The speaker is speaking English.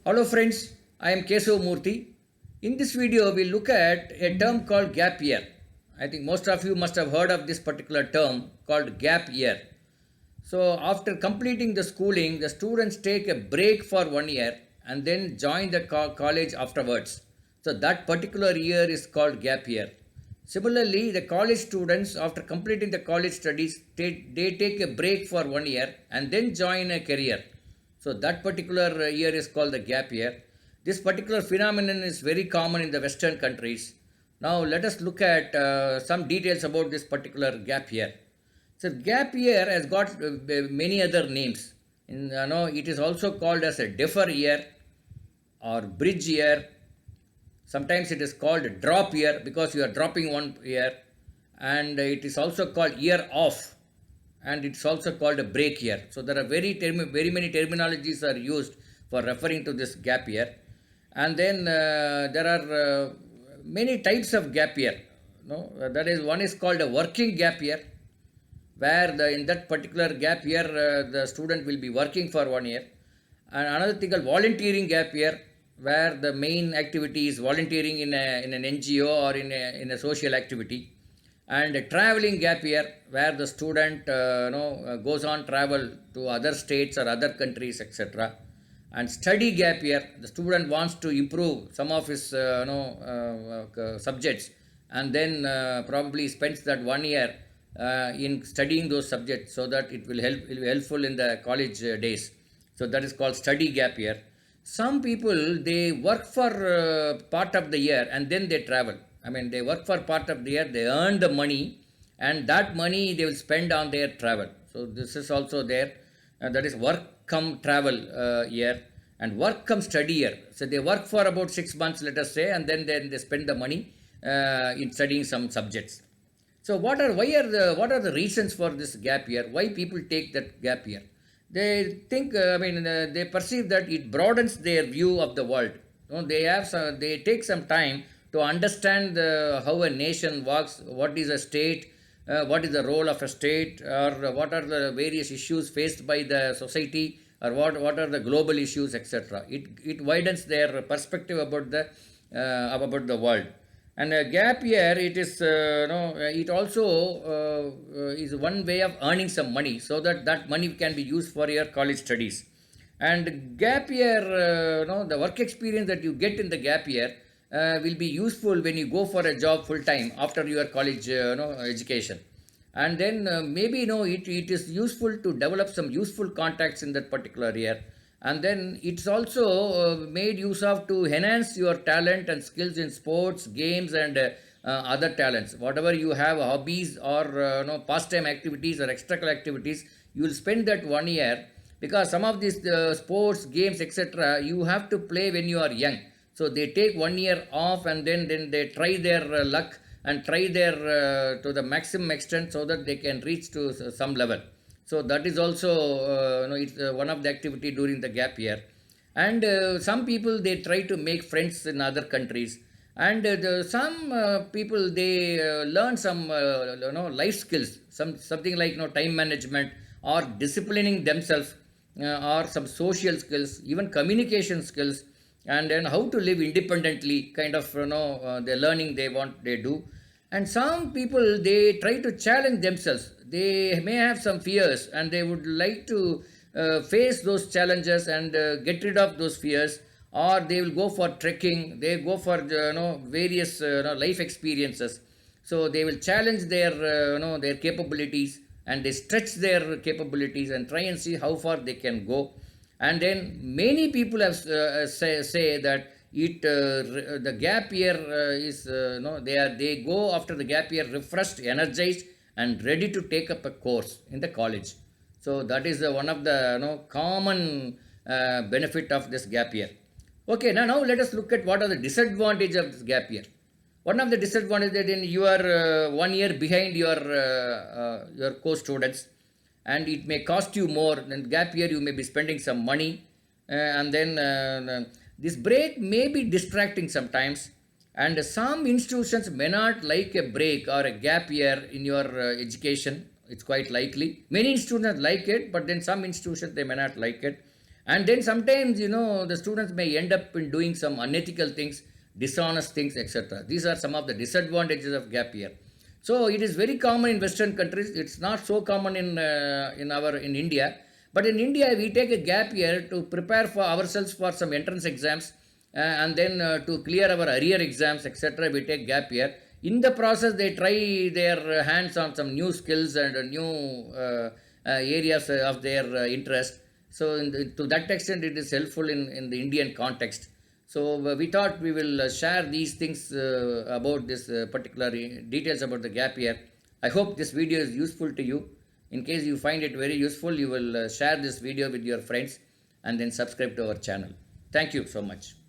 Hello friends, I am Kesav Murthy. In this video, we look at a term called gap year. I think most of you must have heard of this particular term called gap year. So, after completing the schooling, the students take a break for 1 year and then join the college afterwards. So, that particular year is called gap year. Similarly, the college students, after completing the college studies, they take a break for 1 year and then join a career. So, that particular year is called the gap year. This particular phenomenon is very common in the Western countries. Now, let us look at some details about this particular gap year. So gap year has got many other names. It is also called as a defer year or bridge year. Sometimes it is called drop year because you are dropping 1 year, and it is also called year off, and it's also called a break year. So there are very many terminologies are used for referring to this gap year, and then there are many types of gap year. No, that is one is called a working gap year where in that particular gap year the student will be working for 1 year, and another thing called volunteering gap year where the main activity is volunteering in an NGO or in a social activity, and a traveling gap year where the student goes on travel to other states or other countries, etc. And study gap year, the student wants to improve some of his subjects, and then probably spends that 1 year in studying those subjects so that it will be helpful in the college days. So that is called study gap year. Some people, they work for part of the year and then they travel. I mean, they work for part of the year, they earn the money, and that money they will spend on their travel. So this is also there. That is work come travel year, and work come study year. So they work for about 6 months, let us say, and then they spend the money in studying some subjects. So what are the reasons for this gap year? Why people take that gap year? They think, they perceive that it broadens their view of the world. They take some time to understand how a nation works, what is a state, what is the role of a state, or what are the various issues faced by the society, or what are the global issues, etc. It widens their perspective about the world. And a gap year, it is it also is one way of earning some money so that that money can be used for your college studies. And gap year, the work experience that you get in the gap year will be useful when you go for a job full time after your college education. And then maybe it is useful to develop some useful contacts in that particular year, and then it's also made use of to enhance your talent and skills in sports games and other talents. Whatever you have, hobbies or pastime activities or extracurricular activities, you will spend that 1 year, because some of these sports games, etc., you have to play when you are young. So they take 1 year off, and then they try their luck and try their to the maximum extent so that they can reach to some level. So that is also it's one of the activity during the gap year. And some people, they try to make friends in other countries, and some people, they learn some life skills, something like time management or disciplining themselves, or some social skills, even communication skills, and then how to live independently, kind of the learning they do. And some people, they try to challenge themselves. They may have some fears and they would like to face those challenges and get rid of those fears, or they will go for trekking, they go for various life experiences. So they will challenge their capabilities, and they stretch their capabilities and try and see how far they can go. And then many people have say that the gap year is they go after the gap year refreshed, energized, and ready to take up a course in the college. So that is one of the common benefit of this gap year. Okay, now let us look at what are the disadvantages of this gap year. One of the disadvantages that in you are 1 year behind your co-students, and it may cost you more. Than gap year, you may be spending some money, and then this break may be distracting sometimes, and some institutions may not like a break or a gap year in your education. It's quite likely many institutions like it, but then some institutions, they may not like it. And then sometimes, the students may end up in doing some unethical things, dishonest things, etc. These are some of the disadvantages of gap year. So it is very common in Western countries. It's not so common in India. But in India, we take a gap year to prepare for ourselves for some entrance exams, and then to clear our arrear exams, etc. We take gap year. In the process, they try their hands on some new skills and new areas of their interest. So to that extent, it is helpful in the Indian context. So we thought we will share these things about this particular details about the gap year. I hope this video is useful to you. In case you find it very useful, you will share this video with your friends and then subscribe to our channel. Thank you so much.